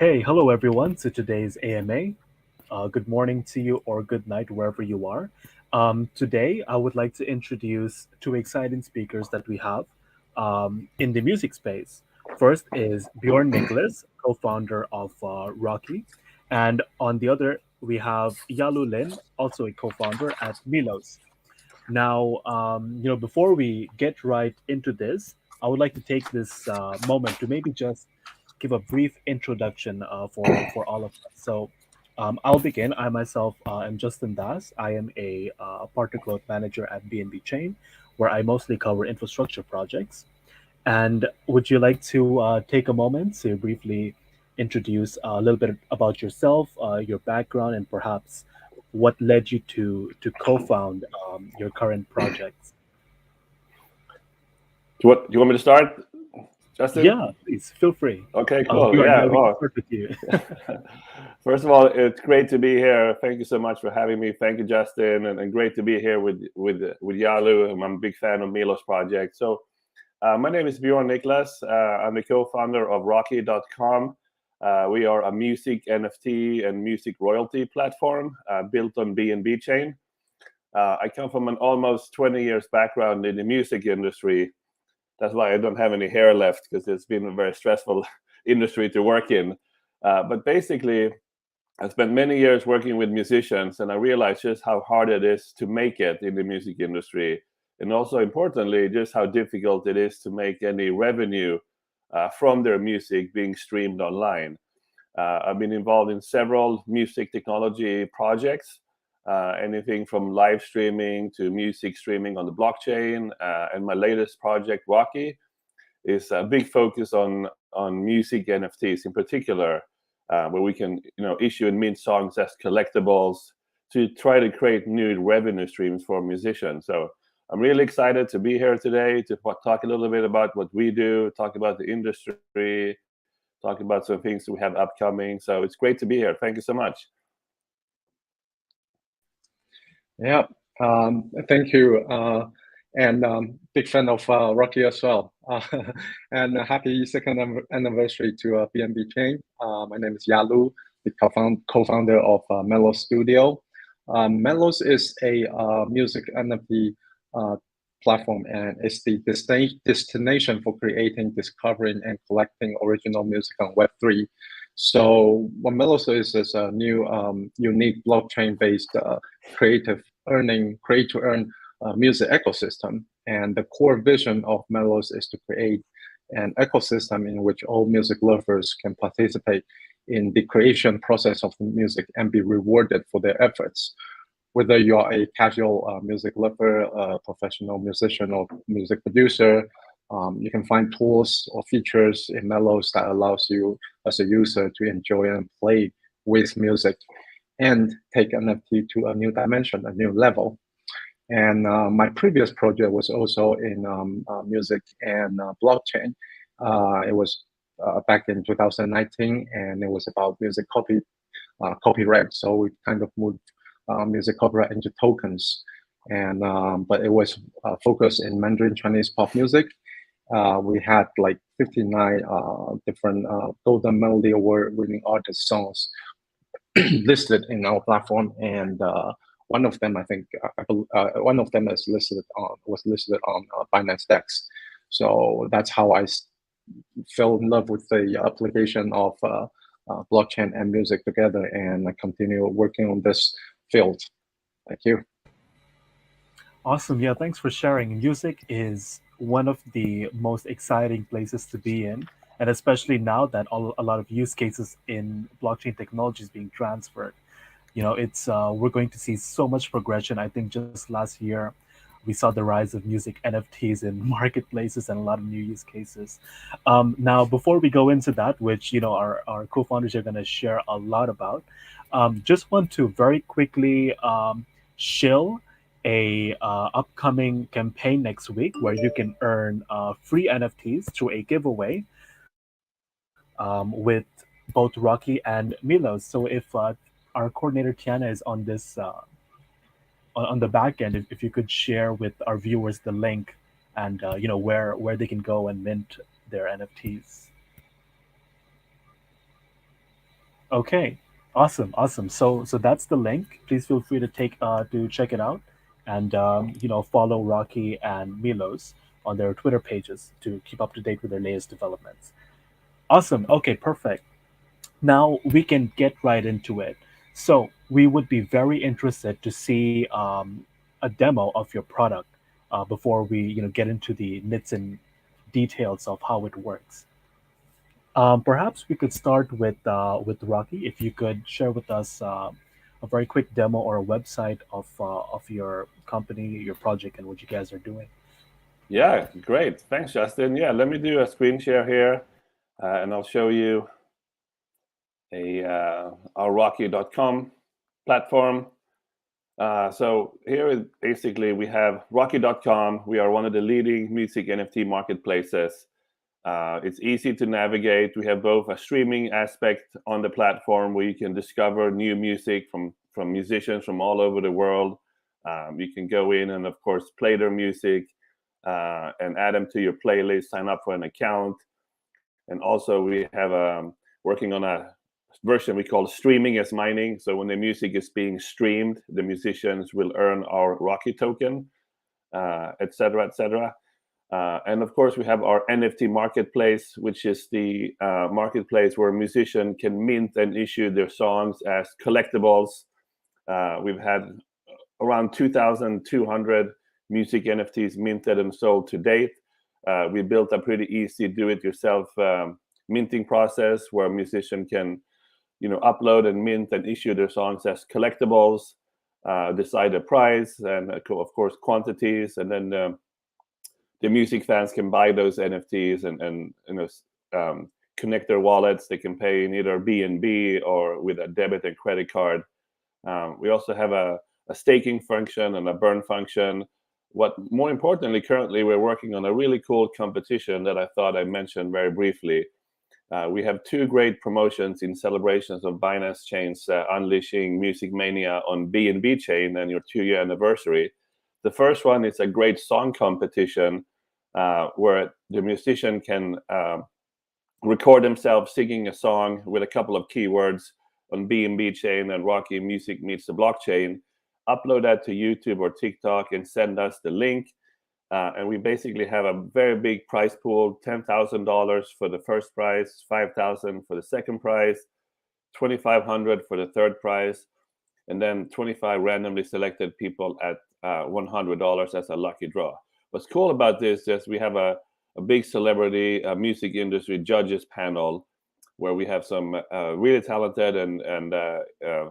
Hey, hello everyone to today's AMA. Good morning to you or good night wherever you are. Today, I would like to introduce two exciting speakers that we have in the music space. First is Bjorn Nicholas, co founder of Rocki. And on the other, we have Yalu Lin, also a co founder at Melos. Now, before we get right into this, I would like to take this moment to maybe just give a brief introduction for all of us. So, I'll begin. I myself am Justin Das. I am a partner growth manager at BNB Chain, where I mostly cover infrastructure projects. And would you like to take a moment to briefly introduce a little bit about yourself, your background, and perhaps what led you to co-found your current projects? Do you want me to start, Justin? Yeah, please feel free. Okay, cool. Bjorn, yeah, Yeah. we can Well, start with you. first of all, it's great to be here. Thank you so much for having me. Thank you, Justin, and great to be here with Yalu. I'm a big fan of Melos project. My name is Bjorn Niklas. I'm the co-founder of Rocki.com. We are a music NFT and music royalty platform built on BNB Chain. I come from an almost 20 years background in the music industry. That's why I don't have any hair left because it's been a very stressful industry to work in. But basically, I spent many years working with musicians, and I realized just how hard it is to make it in the music industry, and also importantly, just how difficult it is to make any revenue from their music being streamed online. I've been involved in several music technology projects, anything from live streaming to music streaming on the blockchain. And my latest project, Rocki, is a big focus on music NFTs in particular, where we can issue and mint songs as collectibles to try to create new revenue streams for musicians. So I'm really excited to be here today to talk a little bit about what we do, talk about the industry, talk about some things we have upcoming. So it's great to be here. Thank you so much. Yeah, thank you. And big fan of Rocky as well. And happy second anniversary to BNB Chain. My name is Yalu, the co-founder of Melos Studio. Melos is a music NFT platform, and it's the destination for creating, discovering, and collecting original music on Web3. So what Melos is a new, unique blockchain-based create-to-earn music ecosystem. And the core vision of Melos is to create an ecosystem in which all music lovers can participate in the creation process of music and be rewarded for their efforts. Whether you are a casual music lover, professional musician, or music producer, you can find tools or features in Melos that allows you as a user to enjoy and play with music and take NFT to a new dimension, a new level. And my previous project was also in music and blockchain. It was back in 2019, and it was about music copyright. So we kind of moved music copyright into tokens, and but it was focused in Mandarin Chinese pop music. We had like 59 different Golden Melody Award winning artist songs listed in our platform, and one of them, I think, one of them is was listed on Binance Dex. So that's how I fell in love with the application of blockchain and music together, and I continue working on this field. Thank you. Awesome. Yeah, thanks for sharing. Music is one of the most exciting places to be in, and especially now that a lot of use cases in blockchain technology is being transferred. It's we're going to see so much progression. I think just last year we saw the rise of music NFTs in marketplaces and a lot of new use cases. Now, before we go into that, which our co-founders are going to share a lot about, just want to very quickly shill a upcoming campaign next week where you can earn free NFTs through a giveaway with both Rocky and Milos. So if our coordinator Tiana is on this on the back end, if you could share with our viewers the link and where they can go and mint their NFTs. Okay, awesome, awesome. So that's the link. Please feel free to check it out, and follow Rocky and Milos on their Twitter pages to keep up to date with their latest developments. Awesome. Okay, perfect. Now we can get right into it. So we would be very interested to see a demo of your product before we get into the nits and details of how it works. Perhaps we could start with Rocky. If you could share with us a very quick demo or a website of your company, your project, and what you guys are doing. Yeah, great. Thanks, Justin. Yeah, let me do a screen share here, and I'll show you our Rocki.com platform. So here is basically we have Rocki.com. We are one of the leading music NFT marketplaces. It's easy to navigate. We have both a streaming aspect on the platform where you can discover new music from musicians from all over the world. You can go in and, of course, play their music and add them to your playlist, sign up for an account. And also we have working on a version we call streaming as mining. So when the music is being streamed, the musicians will earn our Rocki token, et cetera, et cetera. And of course, we have our NFT marketplace, which is the marketplace where a musician can mint and issue their songs as collectibles. We've had around 2,200 music NFTs minted and sold to date. We built a pretty easy do-it-yourself minting process where a musician can, upload and mint and issue their songs as collectibles, decide a price, and of course quantities, and then the music fans can buy those NFTs and connect their wallets. They can pay in either BNB or with a debit and credit card. We also have a staking function and a burn function. What more importantly, currently we're working on a really cool competition that I thought I mentioned very briefly. We have two great promotions in celebrations of Binance Chain's unleashing Music Mania on BNB Chain and your 2-year anniversary. The first one is a great song competition where the musician can record themselves singing a song with a couple of keywords on BNB Chain and Rocki Music Meets the Blockchain, upload that to YouTube or TikTok, and send us the link. And we basically have a very big prize pool: $10,000 for the first prize, $5,000 for the second prize, $2,500 for the third prize, and then 25 randomly selected people at $100 as a lucky draw. What's cool about this is we have a big celebrity music industry judges panel where we have some really talented and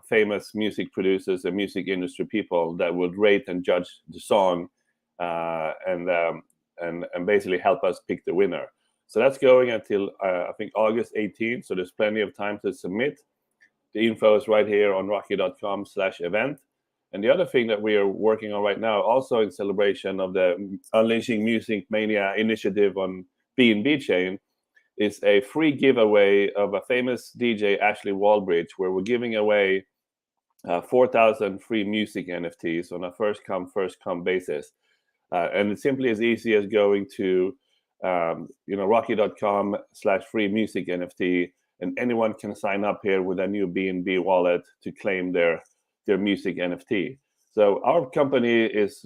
famous music producers and music industry people that would rate and judge the song and basically help us pick the winner. So that's going until I think August 18th. So there's plenty of time to submit. The info is right here on Rocki.com/event. And the other thing that we are working on right now, also in celebration of the Unleashing Music Mania initiative on BNB Chain, is a free giveaway of a famous DJ, Ashley Wallbridge, where we're giving away 4,000 free music NFTs on a first-come, first-come basis. And it's simply as easy as going to Rocki.com/free music NFT, and anyone can sign up here with a new BNB wallet to claim their music NFT. So our company is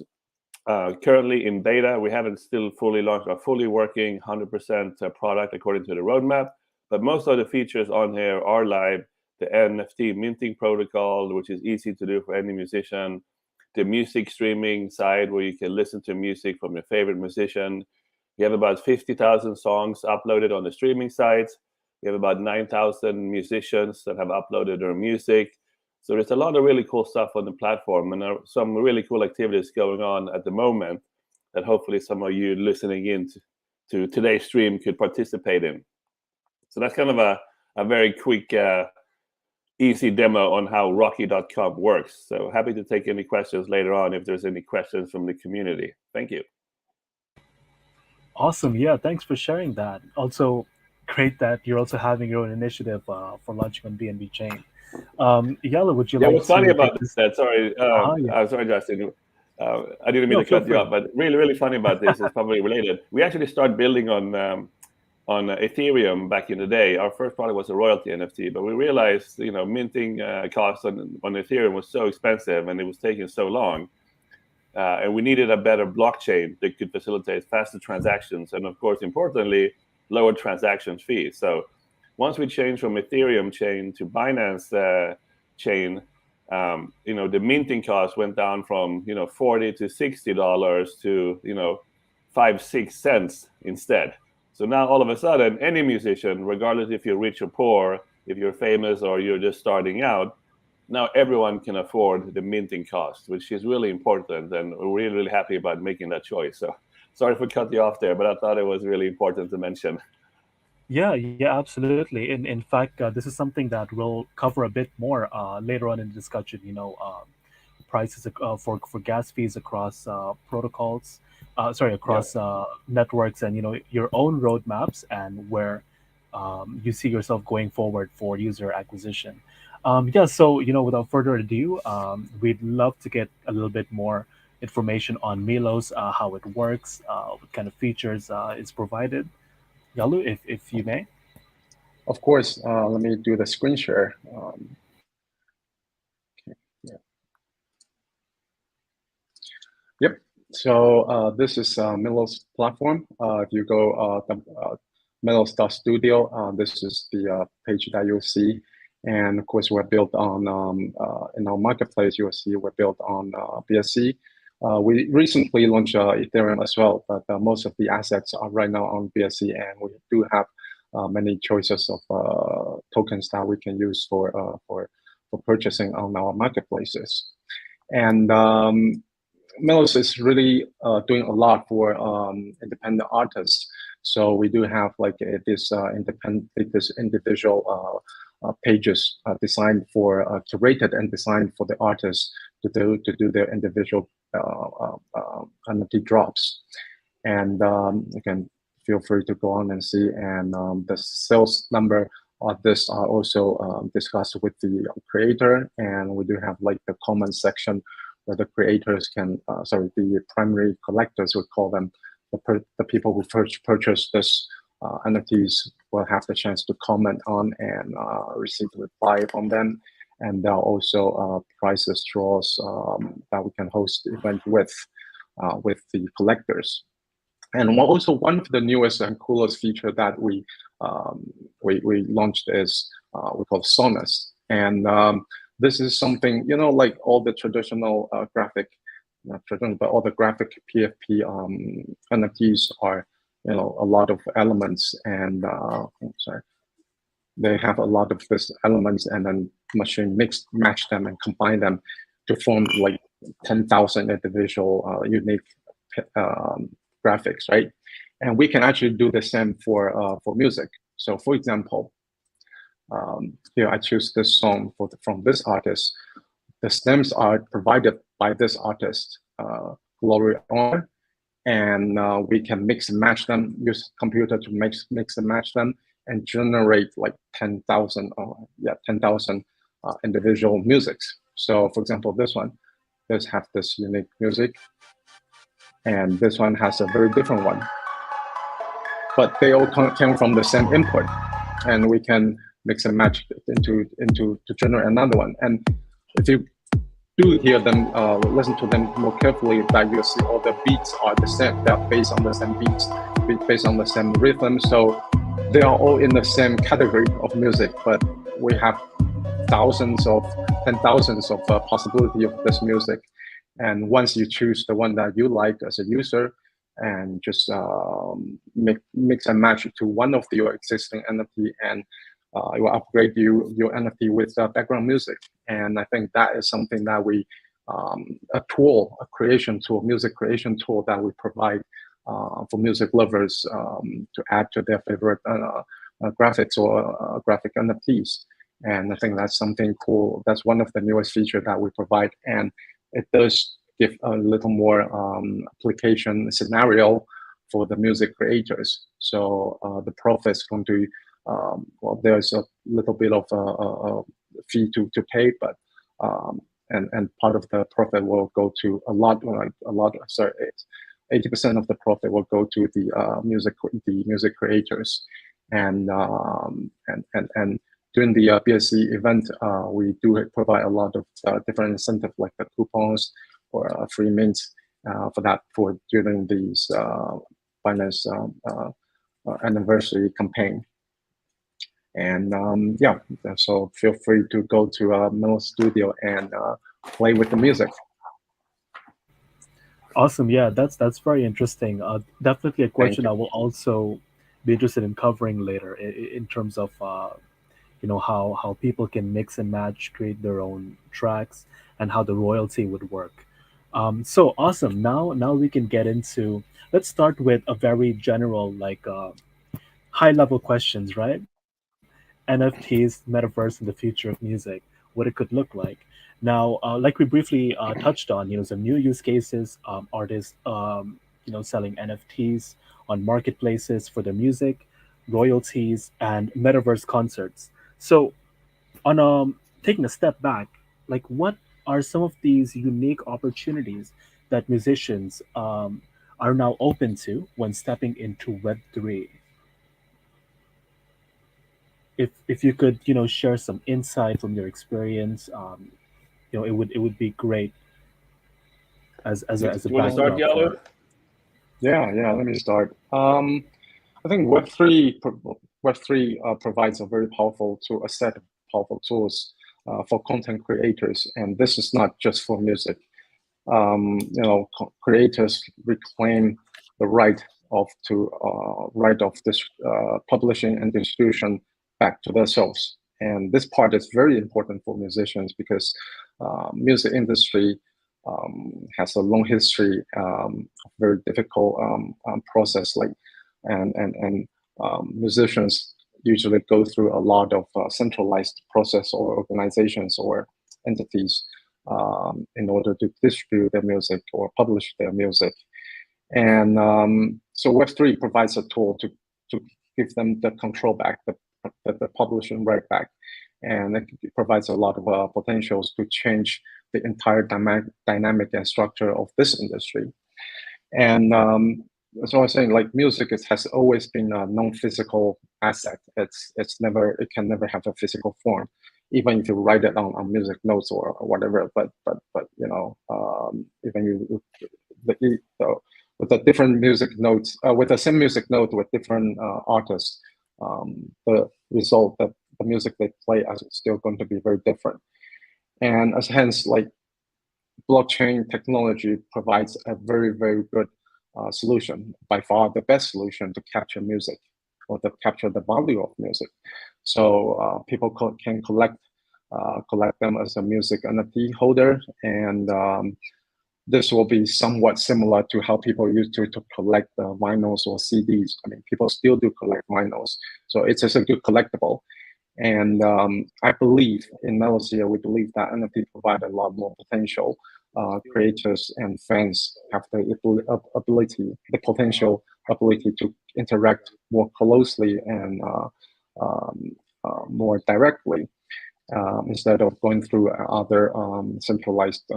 currently in beta. We haven't still fully launched a fully working 100% product according to the roadmap, but most of the features on here are live. The NFT minting protocol, which is easy to do for any musician. The music streaming side, where you can listen to music from your favorite musician. You have about 50,000 songs uploaded on the streaming sites. We have about 9,000 musicians that have uploaded their music. So there's a lot of really cool stuff on the platform, and there are some really cool activities going on at the moment that hopefully some of you listening in to today's stream could participate in. So that's kind of a very quick, easy demo on how Rocki.com works. So happy to take any questions later on if there's any questions from the community. Thank you. Awesome. Yeah, thanks for sharing that. Also, great that you're also having your own initiative for launching on BNB Chain. Yala, would you Yeah, like what's funny to about take this? that? Sorry, Yeah. I'm sorry, Justin. I didn't mean No, to feel cut you free. off, but really, really funny about this is probably related. We actually start building on on Ethereum back in the day. Our first product was a royalty NFT, but we realized, minting costs on Ethereum was so expensive and it was taking so long. And we needed a better blockchain that could facilitate faster transactions and, of course, importantly, lower transaction fees. So once we changed from Ethereum chain to Binance chain, the minting cost went down from $40 to $60 to 5-6 cents instead. So now all of a sudden, any musician, regardless if you're rich or poor, if you're famous or you're just starting out, now everyone can afford the minting cost, which is really important, and we're really, really happy about making that choice. So sorry for cutting you off there, but I thought it was really important to mention. Yeah, absolutely. In fact, this is something that we'll cover a bit more later on in the discussion. Prices for gas fees across protocols, Yeah. across networks, and your own roadmaps and where you see yourself going forward for user acquisition. Yeah, so without further ado, we'd love to get a little bit more information on Melos, how it works, what kind of features is provided. Yalu, if you may. Of course, let me do the screen share. Okay, yeah. Yep. So this is Melos platform. If you go Melos.studio, this is the page that you'll see. And of course, we're built on, in our marketplace, you'll see we're built on BSC. We recently launched Ethereum as well, but most of the assets are right now on BSC, and we do have many choices of tokens that we can use for purchasing on our marketplaces. And Melos is really doing a lot for independent artists. So we do have like this individual pages designed for curated and designed for the artists to do their individual NFT drops. And again, feel free to go on and see. And the sales number of this are also discussed with the creator. And we do have like the comment section where the creators can, the primary collectors, we call them, the people who first purchase this NFTs will have the chance to comment on and receive a reply from them. And there are also prizes draws that we can host the event with the collectors. And also one of the newest and coolest feature that we launched is we call Sonus. And this is something, like all the traditional not traditional, but all the graphic PFP NFTs are, a lot of elements and, they have a lot of these elements, and then machine match them and combine them to form like 10,000 individual unique graphics, right? And we can actually do the same for music. So for example, here I choose this song from this artist. The stems are provided by this artist, Glory Honor, and we can mix and match them, use computer to mix and match them, and generate like 10,000 individual musics. So for example, this one, does have this unique music, and this one has a very different one. But they all came from the same input, and we can mix and match to generate another one. And if you do hear them, listen to them more carefully, that you'll see all the beats are the same. They're based on the same beats, based on the same rhythm. So they are all in the same category of music, but we have thousands of possibility of this music. And once you choose the one that you like as a user, and just mix and match it to one of your existing NFT, and it will upgrade your NFT with background music. And I think that is something that we, a music creation tool that we provide for music lovers to add to their favorite graphics or graphic NFTs. And I think that's something cool. That's one of the newest features that we provide. And it does give a little more application scenario for the music creators. So the profit is going to, there's a little bit of a fee to pay, but and part of the profit will go to 80% of the profit will go to the music creators, and during the BSC event, we do provide a lot of different incentives like the coupons or free mints for during these finance anniversary campaign. And yeah, so feel free to go to Melos Studio and play with the music. Awesome. Yeah, that's very interesting. Definitely a Thank question you. I will also be interested in covering later in terms of how people can mix and match, create their own tracks, and how the royalty would work. So awesome. Now we can get into. Let's start with a very general, like high level questions, right? NFTs, metaverse, and the future of music, what it could look like. Now, like we briefly touched on, some new use cases, artists, selling NFTs on marketplaces for their music, royalties, and metaverse concerts. So, on taking a step back, like what are some of these unique opportunities that musicians are now open to when stepping into Web3? If you could share some insight from your experience, it would be great as a You want to start, backdrop Yalu? for. Yeah. Let me start. I think Web3 provides a very powerful tool, a set of powerful tools for content creators, and this is not just for music. Creators reclaim the right of this publishing and distribution back to themselves, and this part is very important for musicians because music industry has a long history of very difficult process, like and musicians usually go through a lot of centralized process or organizations or entities in order to distribute their music or publish their music. And so Web3 provides a tool to give them the control back, the publishing right back. And it provides a lot of potentials to change the entire dynamic and structure of this industry. And so I was saying, like, music has always been a non-physical asset. It can never have a physical form, even if you write it on music notes or whatever. But even the, with the different music notes, with the same music note with different artists, the result that the music they play is still going to be very different. And as hence, like, blockchain technology provides a very, very good solution, by far the best solution to capture music or to capture the value of music. So people can collect them as a music NFT holder, and this will be somewhat similar to how people used to collect vinyls or CDs. I mean, people still do collect vinyls, so it's just a good collectible. And I believe in Melos here, we believe that NFT provide a lot more potential. Creators and fans have the potential ability to interact more closely and more directly instead of going through other centralized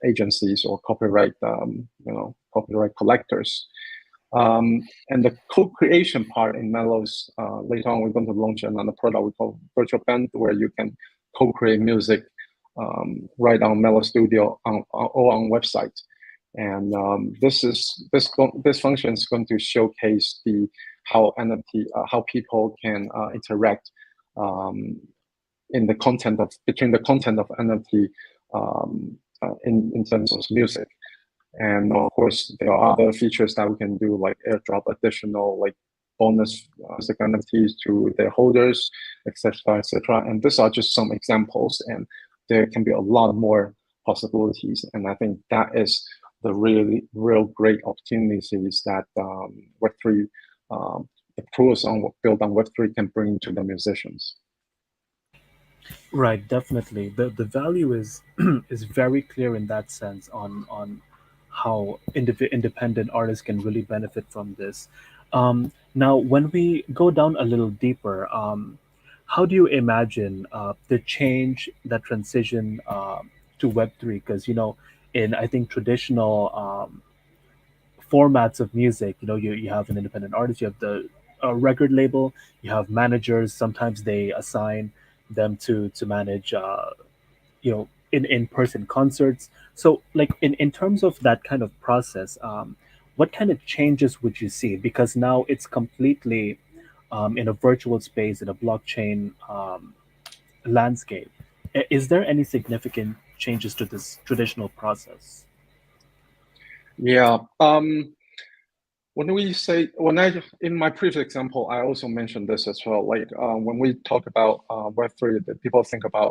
agencies or copyright collectors. And the co-creation part in Melos, later on we're going to launch another product we call Virtual Band, where you can co-create music right on Melos Studio or on website. And this function is going to showcase how people can interact in the content between the content of NFT in terms of music. And of course, there are other features that we can do, like airdrop additional like bonus music NFTs to their holders, etc., etc. And these are just some examples, and there can be a lot more possibilities. And I think that is the real great opportunities that Web3, the tools built on Web3 can bring to the musicians. Right, definitely. The value is is very clear in that sense on how independent artists can really benefit from this. Now, when we go down a little deeper, how do you imagine the change, that transition to Web3? Because in I think traditional formats of music. You have an independent artist, you have the record label, you have managers. Sometimes they assign them to manage in person concerts. So like in terms of that kind of process, what kind of changes would you see? Because now it's completely in a virtual space, in a blockchain landscape. Is there any significant changes to this traditional process? Yeah. When I in my previous example, I also mentioned this as well. Like when we talk about Web3, that people think about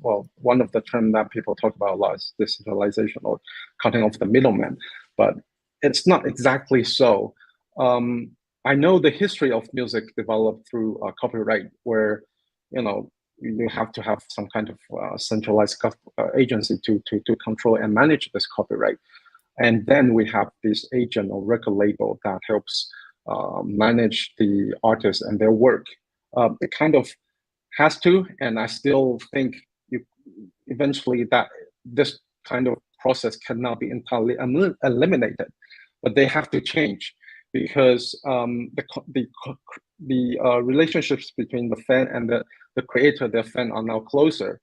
well, one of the terms that people talk about a lot is decentralization or cutting off the middleman, but it's not exactly so. I know the history of music developed through copyright, where you have to have some kind of centralized agency to control and manage this copyright. And then we have this agent or record label that helps manage the artists and their work. It kind of has to, and I still think you eventually that this kind of process cannot be entirely eliminated, but they have to change because the relationships between the fan and the creator, the fan are now closer.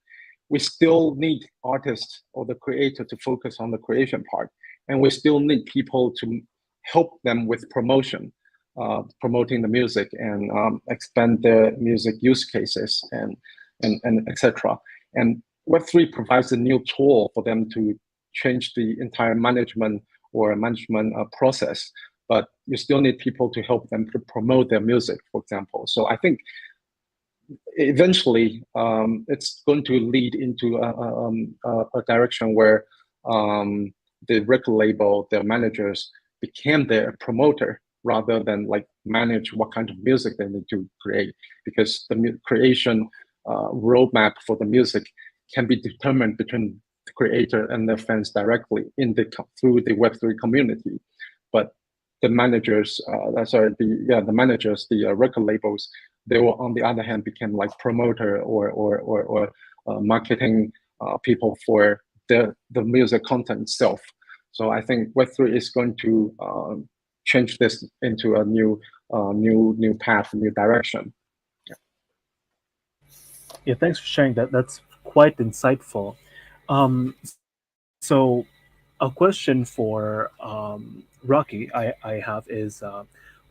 We still need artists or the creator to focus on the creation part, and we still need people to help them with promotion, promoting the music and expand the music use cases and etc. And Web3 provides a new tool for them to change the entire management or management process, but you still need people to help them to promote their music, for example. So I think eventually it's going to lead into a direction where the record label, their managers became their promoter rather than like manage what kind of music they need to create, because the creation roadmap for the music can be determined between the creator and the fans directly through the Web3 community. But the managers, the record labels, they will on the other hand become like promoter or marketing people for the music content itself. So I think Web3 is going to change this into a new path, new direction. Yeah, thanks for sharing that. That's quite insightful. So, a question for Rocky I have is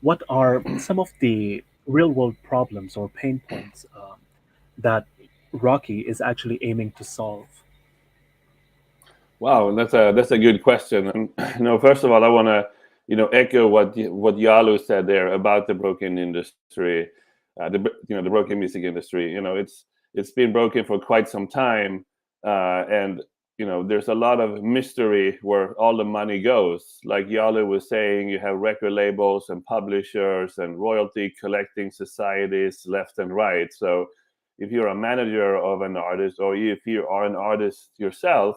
what are some of the real world problems or pain points that Rocky is actually aiming to solve? Wow, that's a good question. And first of all, I want to echo what Yalu said there about the broken industry, the broken music industry. It's been broken for quite some time, and there's a lot of mystery where all the money goes. Like Yalu was saying, you have record labels and publishers and royalty collecting societies left and right. So if you're a manager of an artist, or if you are an artist yourself,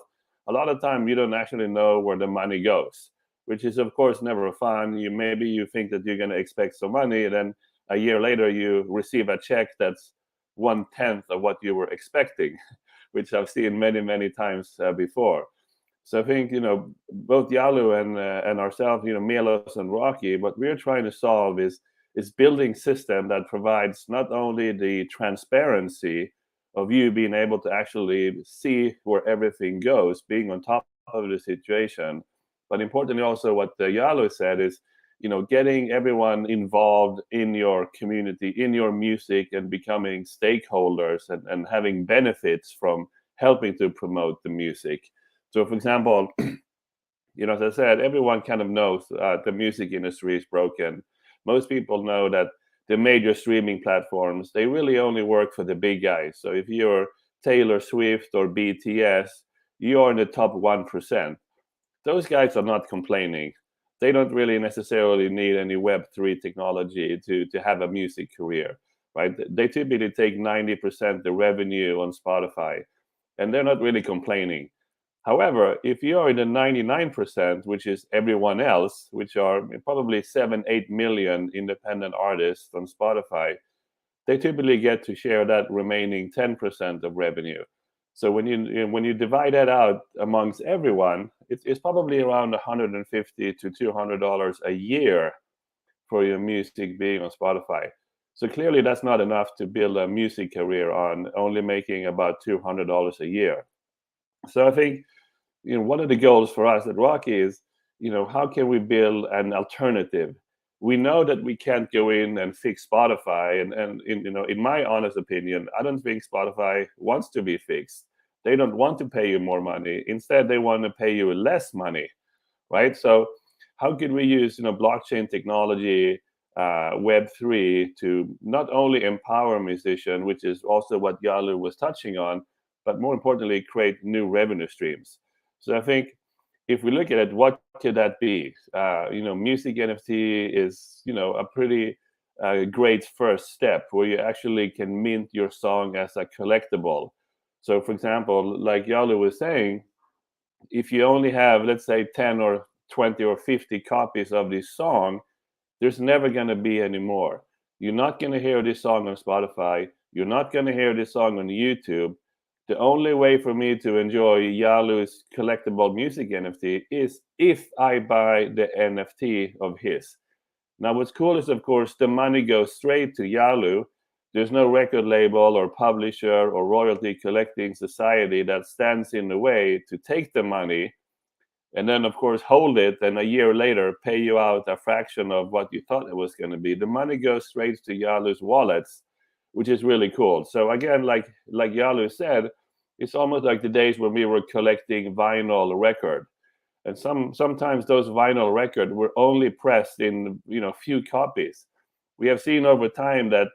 a lot of time you don't actually know where the money goes, which is of course never fun. Maybe you think that you're going to expect some money, and then a year later you receive a check that's 1/10 of what you were expecting, which I've seen many times before. So I think both Yalu and ourselves, Melos and Rocki, what we're trying to solve is building system that provides not only the transparency of you being able to actually see where everything goes, being on top of the situation, but importantly also what Yalu said is, getting everyone involved in your community, in your music, and becoming stakeholders and having benefits from helping to promote the music. So, for example, as I said, everyone kind of knows the music industry is broken. Most people know that the major streaming platforms, they really only work for the big guys. So if you're Taylor Swift or BTS, you're in the top 1%. Those guys are not complaining. They don't really necessarily need any Web3 technology to have a music career, right? They typically take 90% the revenue on Spotify, and they're not really complaining. However, if you are in the 99%, which is everyone else, which are probably 7-8 million independent artists on Spotify, they typically get to share that remaining 10% of revenue. So when you divide that out amongst everyone, it's probably around $150 to $200 a year for your music being on Spotify. So clearly, that's not enough to build a music career on, only making about $200 a year. So I think, one of the goals for us at Rocki is, how can we build an alternative? We know that we can't go in and fix Spotify, and in my honest opinion, I don't think Spotify wants to be fixed. They don't want to pay you more money. Instead, they want to pay you less money, right? So how could we use blockchain technology, Web3, to not only empower musicians, which is also what Yalu was touching on, but more importantly, create new revenue streams. So I think if we look at it, what could that be? Music NFT is a pretty great first step where you actually can mint your song as a collectible. So, for example, like Yalu was saying, if you only have, let's say, 10 or 20 or 50 copies of this song, there's never going to be any more. You're not going to hear this song on Spotify. You're not going to hear this song on YouTube. The only way for me to enjoy Yalu's collectible music NFT is if I buy the NFT of his. Now, what's cool is, of course, the money goes straight to Yalu. There's no record label or publisher or royalty collecting society that stands in the way to take the money and then, of course, hold it, and a year later pay you out a fraction of what you thought it was going to be. The money goes straight to Yalu's wallets, which is really cool. So again, like Yalu said, it's almost like the days when we were collecting vinyl record, and sometimes those vinyl record were only pressed in few copies. We have seen over time that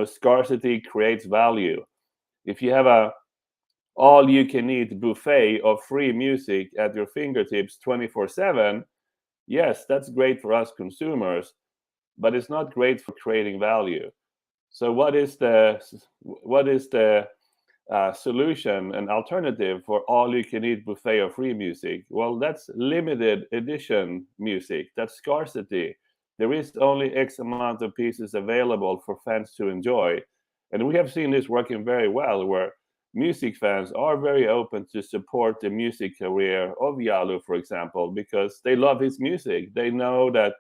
scarcity creates value. If you have a all you can eat buffet of free music at your fingertips 24/7, yes, that's great for us consumers, but it's not great for creating value. So what is the solution and alternative for all you can eat buffet of free music? Well, that's limited edition music. That's scarcity. There is only X amount of pieces available for fans to enjoy. And we have seen this working very well, where music fans are very open to support the music career of Yalu, for example, because they love his music. They know that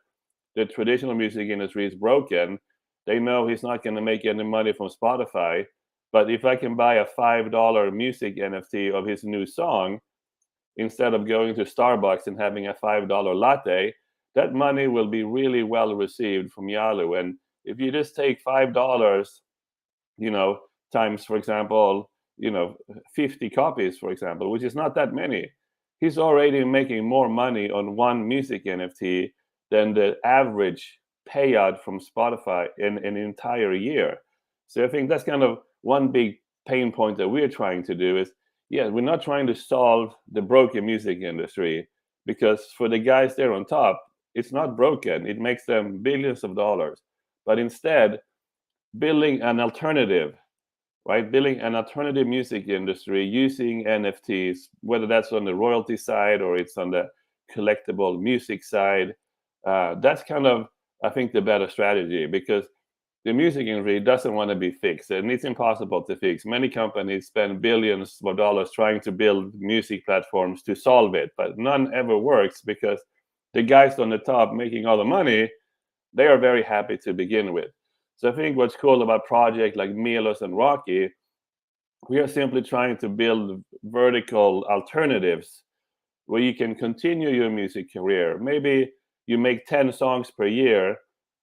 the traditional music industry is broken. They know he's not going to make any money from Spotify. But if I can buy a $5 music NFT of his new song, instead of going to Starbucks and having a $5 latte, that money will be really well received from Yalu. And if you just take $5, times, for example, 50 copies, for example, which is not that many, he's already making more money on one music NFT than the average payout from Spotify in an entire year. So I think that's kind of one big pain point that we're trying to do is, yeah, we're not trying to solve the broken music industry, because for the guys there on top, it's not broken. It makes them billions of dollars. But instead, building an alternative, right? Building an alternative music industry using NFTs, whether that's on the royalty side or it's on the collectible music side, that's kind of, I think, the better strategy, because the music industry doesn't want to be fixed, and it's impossible to fix. Many companies spend billions of dollars trying to build music platforms to solve it, but none ever works because the guys on the top making all the money, they are very happy to begin with. So I think what's cool about projects like Melos and Rocki, we are simply trying to build vertical alternatives where you can continue your music career. Maybe you make 10 songs per year,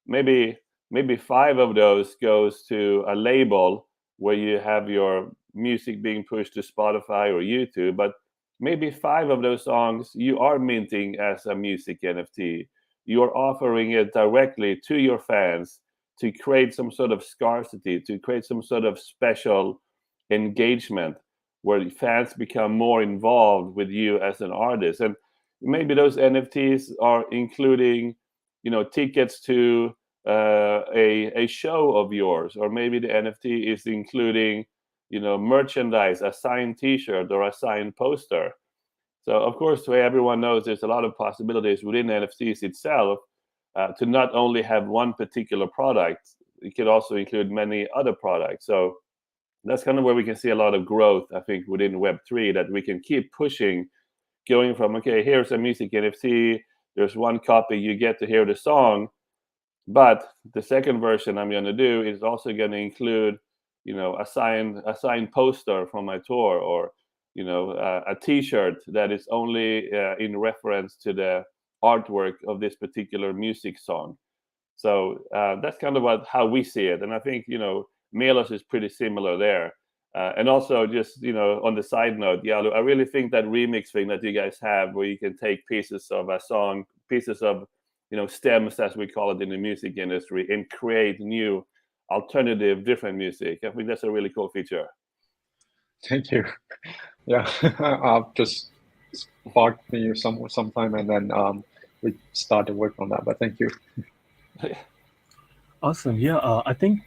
maybe 5 of those goes to a label where you have your music being pushed to Spotify or YouTube, but maybe 5 of those songs you are minting as a music NFT. You're offering it directly to your fans to create some sort of scarcity, to create some sort of special engagement where fans become more involved with you as an artist. And maybe those NFTs are including, tickets to a show of yours, or maybe the NFT is including, merchandise, a signed T-shirt or a signed poster. So, of course, so everyone knows there's a lot of possibilities within NFTs itself to not only have one particular product, it could also include many other products. So that's kind of where we can see a lot of growth, I think, within Web3, that we can keep pushing, going from, okay, here's a music NFT, there's one copy, you get to hear the song, but the second version I'm going to do is also going to include, a signed poster from my tour, or a T-shirt that is only in reference to the artwork of this particular music song. So that's kind of how we see it, and I think Melos is pretty similar there. And also, just on the side note, yeah, I really think that remix thing that you guys have, where you can take pieces of a song, pieces of stems, as we call it in the music industry, and create new, alternative, different music. I think that's a really cool feature. Thank you. Yeah, I'll just spark me sometime, and then we started work on that. But thank you. Awesome. Yeah, I think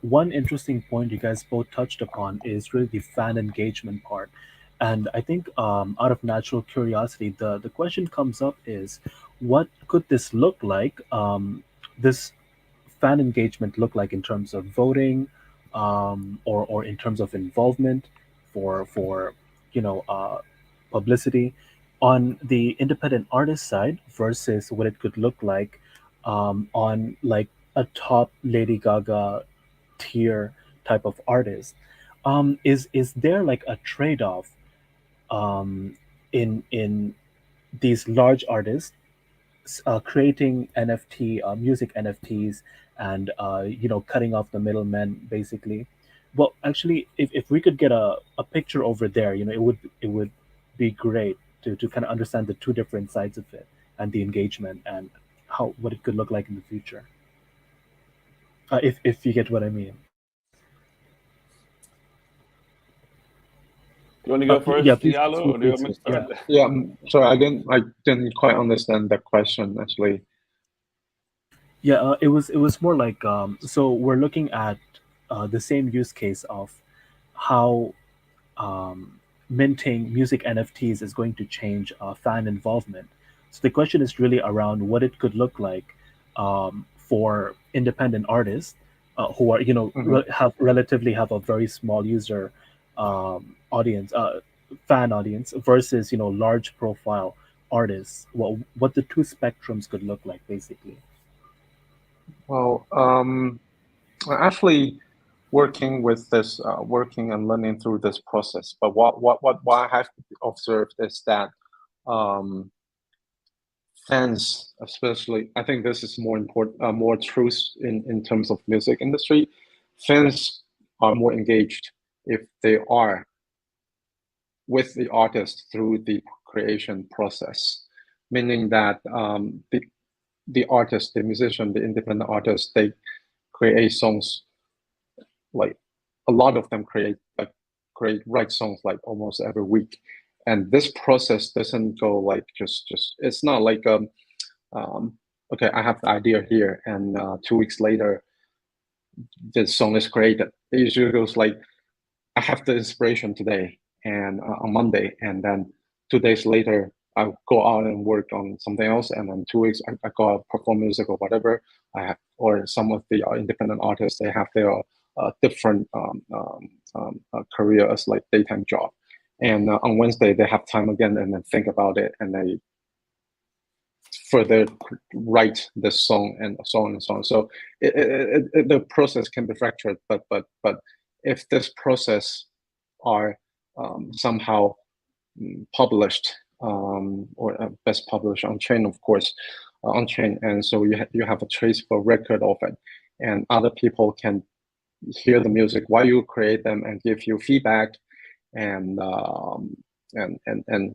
one interesting point you guys both touched upon is really the fan engagement part, and I think out of natural curiosity, the question comes up is, what could this look like? This fan engagement look like in terms of voting, or in terms of involvement for publicity on the independent artist side versus what it could look like on like a top Lady Gaga tier type of artist. Is there like a trade off in these large artists creating NFT music NFTs and cutting off the middlemen basically? Well, actually, if we could get a picture over there, it would be great to kind of understand the two different sides of it and the engagement and how what it could look like in the future. If you get what I mean. You want to go Yeah, first, please Yalo, feel or do you free want me to. to start? Yeah. Yeah, sorry, I didn't quite understand the question actually. Yeah, it was more like so we're looking at the same use case of how minting music NFTs is going to change fan involvement. So the question is really around what it could look like for independent artists who are Hmm. have a very small user audience, fan audience versus large profile artists. What the two spectrums could look like basically. Well, I'm actually working with this, working and learning through this process. But what I have observed is that um, fans, especially, I think this is more important, more truth in terms of music industry. Fans are more engaged if they are with the artist through the creation process, meaning that the artist, the musician, the independent artist, they create songs, like a lot of them write songs like almost every week, and this process doesn't go like just it's not like um okay, I have the idea here, and 2 weeks later the song is created. It usually goes like, I have the inspiration today and on Monday, and then 2 days later I go out and work on something else, and then 2 weeks I go out perform music or whatever I have. Or some of the independent artists, they have their different career as like daytime job, and on Wednesday they have time again and then think about it, and they further write the song and so on and so on. So the process can be fractured, but if this process are somehow published, or best published on chain, of course, on chain, and so you have a traceable record of it, and other people can hear the music while you create them and give you feedback, and and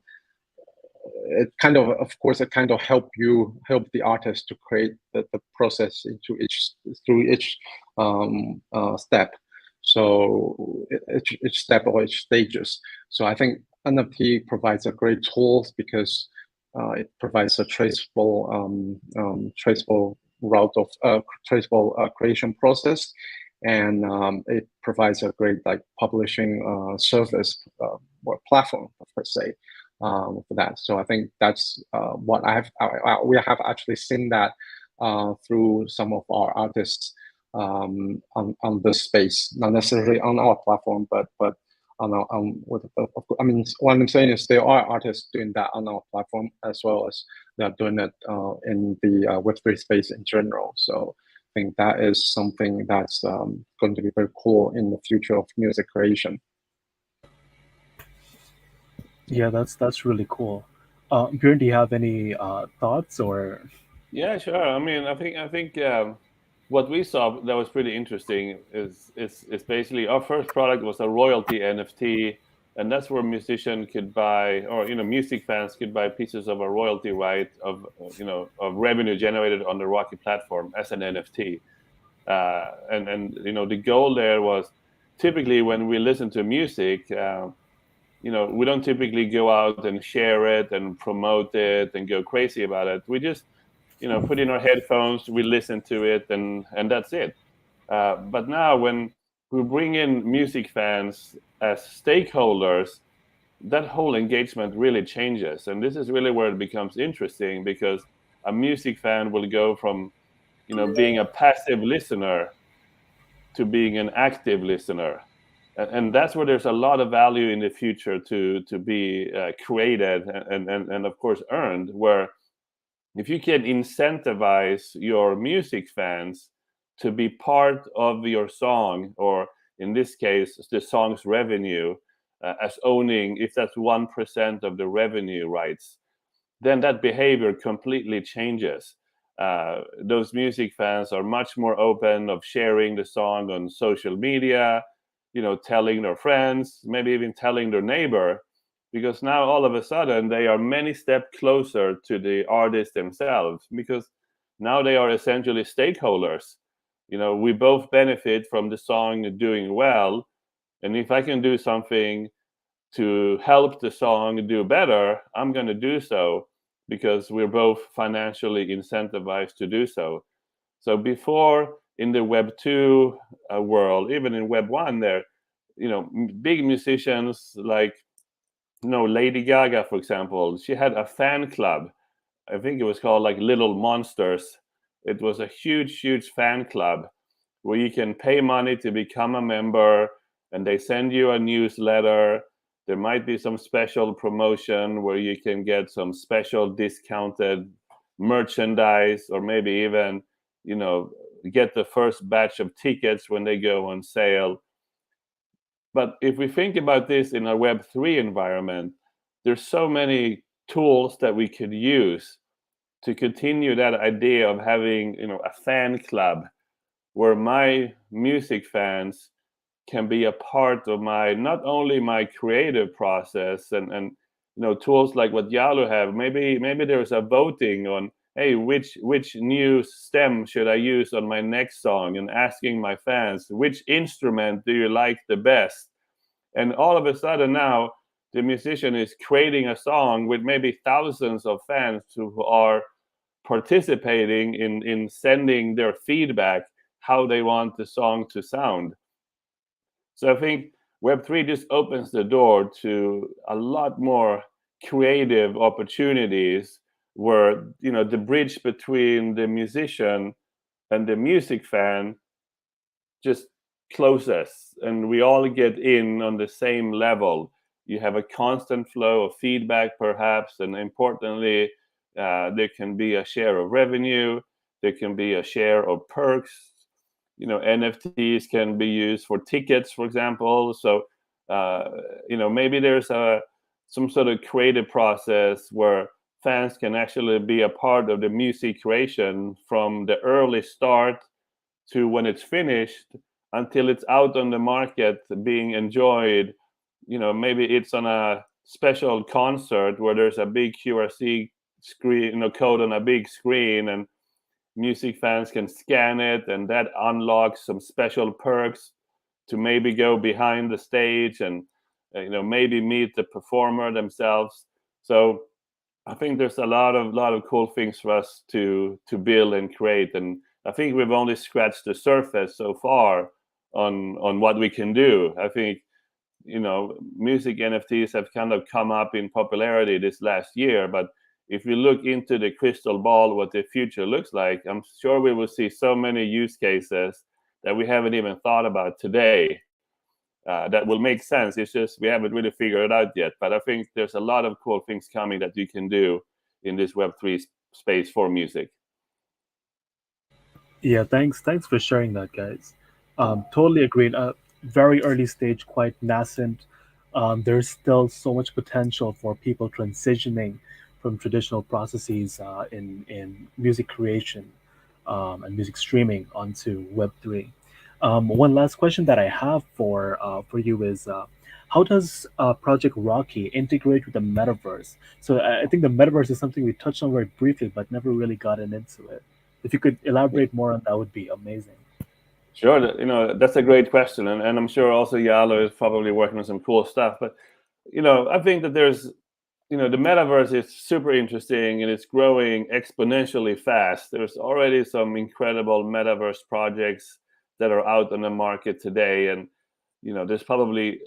it kind of course, it kind of help the artist to create the process into through each step. So each step or each stages. So I think NFT provides a great tool because it provides a traceable route of traceable creation process, and it provides a great like publishing service or platform per se for that. So I think that's what we have actually seen that through some of our artists on this space, not necessarily on our platform, but I mean, what I'm saying is there are artists doing that on our platform as well as they're doing it in the Web3 space in general. So I think that is something that's going to be very cool in the future of music creation. Yeah, that's really cool. Björn, do you have any thoughts or? Yeah, sure. I mean, I think what we saw that was pretty interesting is basically our first product was a royalty NFT, and that's where musician could buy, or music fans could buy pieces of a royalty right of revenue generated on the Rocki platform as an NFT. And the goal there was typically when we listen to music. We don't typically go out and share it and promote it and go crazy about it. We just put in our headphones, we listen to it, and that's it. But now when we bring in music fans as stakeholders, that whole engagement really changes, and this is really where it becomes interesting, because a music fan will go from being a passive listener to being an active listener. And that's where there's a lot of value in the future to be created and of course earned, where if you can incentivize your music fans to be part of your song, or in this case the song's revenue, as owning, if that's 1% of the revenue rights, then that behavior completely changes. Those music fans are much more open of sharing the song on social media, telling their friends, maybe even telling their neighbor, because now all of a sudden they are many steps closer to the artist themselves, because now they are essentially stakeholders. We both benefit from the song doing well, and if I can do something to help the song do better, I'm going to do so, because we're both financially incentivized to do so. So before, in the Web 2 world, even in Web 1, there, big musicians like, Lady Gaga, for example, she had a fan club. I think it was called like Little Monsters. It was a huge, huge fan club where you can pay money to become a member, and they send you a newsletter. There might be some special promotion where you can get some special discounted merchandise, or maybe even, get the first batch of tickets when they go on sale. But if we think about this in a Web3 environment, there's so many tools that we could use to continue that idea of having, a fan club where my music fans can be a part of my, not only my creative process, and tools like what Yalu have. Maybe there's a voting on, hey, which new stem should I use on my next song, and asking my fans, which instrument do you like the best? And all of a sudden now the musician is creating a song with maybe thousands of fans who are participating in sending their feedback, how they want the song to sound. So I think Web3 just opens the door to a lot more creative opportunities, where the bridge between the musician and the music fan just closes, and we all get in on the same level. You have a constant flow of feedback, perhaps, and importantly, there can be a share of revenue, there can be a share of perks. NFTs can be used for tickets, for example. So maybe there's some sort of creative process where fans can actually be a part of the music creation from the early start to when it's finished, until it's out on the market being enjoyed. Maybe it's on a special concert where there's a big QRC screen, code on a big screen, and music fans can scan it, and that unlocks some special perks to maybe go behind the stage and maybe meet the performer themselves. So I think there's a lot of cool things for us to build and create, and I think we've only scratched the surface so far on what we can do. I think music NFTs have kind of come up in popularity this last year, but if we look into the crystal ball, what the future looks like, I'm sure we will see so many use cases that we haven't even thought about today, that will make sense. It's just we haven't really figured it out yet. But I think there's a lot of cool things coming that you can do in this Web3 space for music. Yeah, thanks for sharing that, guys. Totally agreed. Very early stage, quite nascent. There's still so much potential for people transitioning from traditional processes in music creation and music streaming onto Web3. One last question that I have for you is, how does Project Rocky integrate with the metaverse? So I think the metaverse is something we touched on very briefly, but never really gotten into it. If you could elaborate more on that, would be amazing. Sure, that's a great question, and I'm sure also Yalo is probably working on some cool stuff. But I think that there's the metaverse is super interesting and it's growing exponentially fast. There's already some incredible metaverse projects that are out on the market today, and there's probably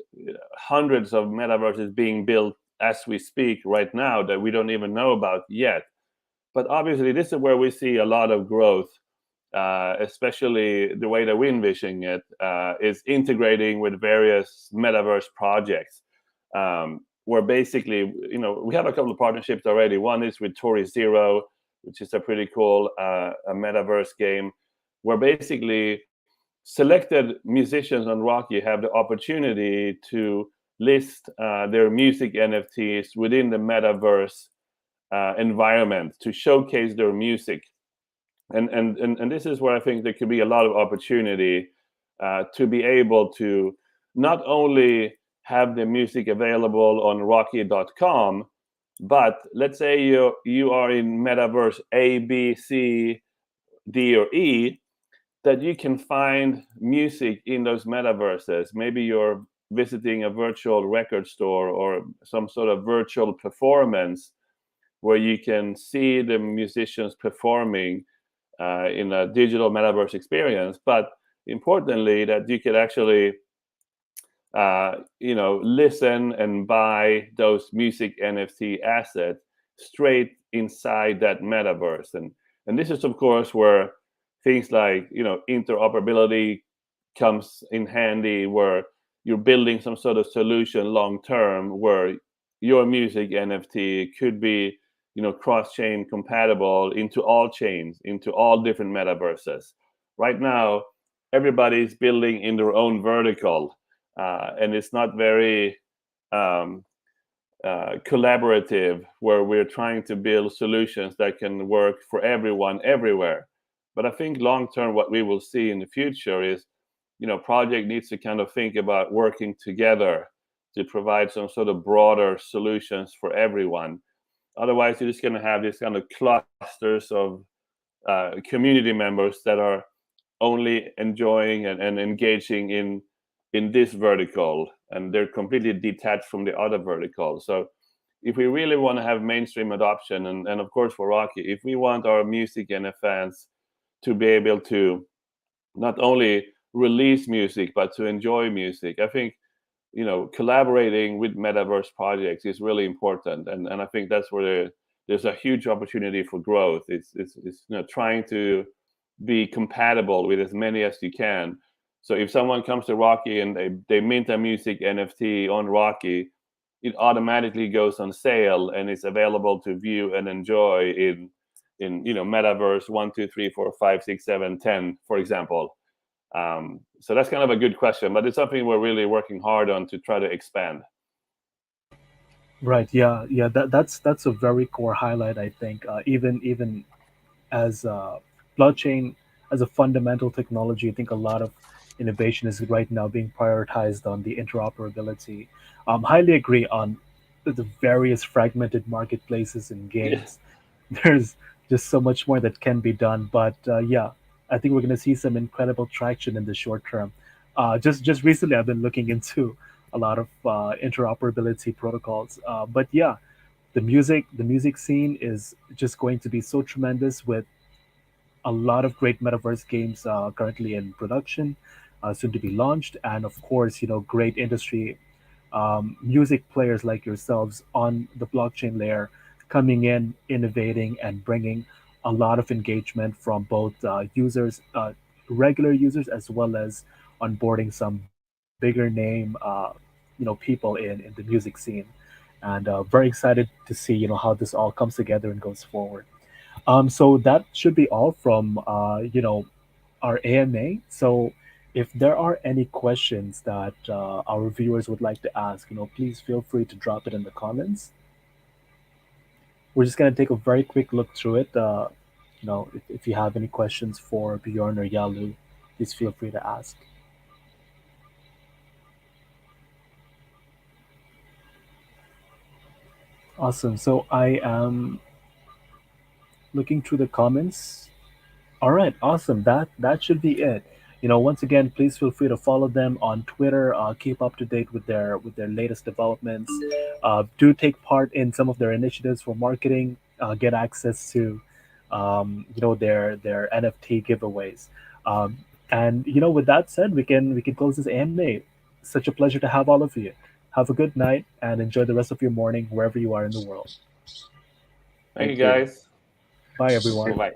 hundreds of metaverses being built as we speak right now that we don't even know about yet. But obviously, this is where we see a lot of growth, especially the way that we envision it is integrating with various metaverse projects. Where basically, we have a couple of partnerships already. One is with Tori Zero, which is a pretty cool a metaverse game, where basically selected musicians on Rocki have the opportunity to list their music NFTs within the metaverse environment to showcase their music. And this is where I think there could be a lot of opportunity to be able to not only have the music available on Rocki.com, but let's say you are in metaverse A, B, C, D, or E, that you can find music in those metaverses. Maybe you're visiting a virtual record store or some sort of virtual performance where you can see the musicians performing in a digital metaverse experience. But importantly, that you could actually listen and buy those music NFT assets straight inside that metaverse. And this is, of course, where things like interoperability comes in handy, where you're building some sort of solution long term, where your music NFT could be cross-chain compatible into all chains, into all different metaverses. Right now, everybody's building in their own vertical, and it's not very collaborative, where we're trying to build solutions that can work for everyone everywhere. But I think long term, what we will see in the future is, project needs to kind of think about working together to provide some sort of broader solutions for everyone. Otherwise, you're just going to have these kind of clusters of community members that are only enjoying and engaging in this vertical, and they're completely detached from the other vertical. So if we really want to have mainstream adoption, and of course for Rocki, if we want our music and fans to be able to not only release music but to enjoy music, I think collaborating with metaverse projects is really important, and I think that's where there's a huge opportunity for growth. It's trying to be compatible with as many as you can. So if someone comes to Rocki and they mint a music NFT on Rocki, it automatically goes on sale and is available to view and enjoy in metaverse 1, 2, 3, 4, 5, 6, 7, 10, for example. So that's kind of a good question, but it's something we're really working hard on to try to expand. Right. Yeah. Yeah. That's a very core highlight. I think even as blockchain as a fundamental technology, I think a lot of innovation is right now being prioritized on the interoperability. Highly agree on the various fragmented marketplaces and Yeah. games. There's just so much more that can be done, but yeah, I think we're going to see some incredible traction in the short term. Just recently, I've been looking into a lot of interoperability protocols, but yeah, the music scene is just going to be so tremendous with a lot of great metaverse games currently in production, soon to be launched, and of course, great industry music players like yourselves on the blockchain layer coming in, innovating, and bringing a lot of engagement from both users regular users as well as onboarding some bigger name, people in the music scene, and very excited to see how this all comes together and goes forward. So that should be all from our AMA. So if there are any questions that our viewers would like to ask, please feel free to drop it in the comments. We're just gonna take a very quick look through it. If you have any questions for Bjorn or Yalu, please feel free to ask. Awesome. So I am looking through the comments. All right, awesome. That should be it. Once again, please feel free to follow them on Twitter. Keep up to date with their latest developments. Do take part in some of their initiatives for marketing. Get access to, their NFT giveaways. Um, and with that said, we can close this AMA. Such a pleasure to have all of you. Have a good night and enjoy the rest of your morning wherever you are in the world. Thank you, Thank you. guys. Bye, Bye everyone. bye.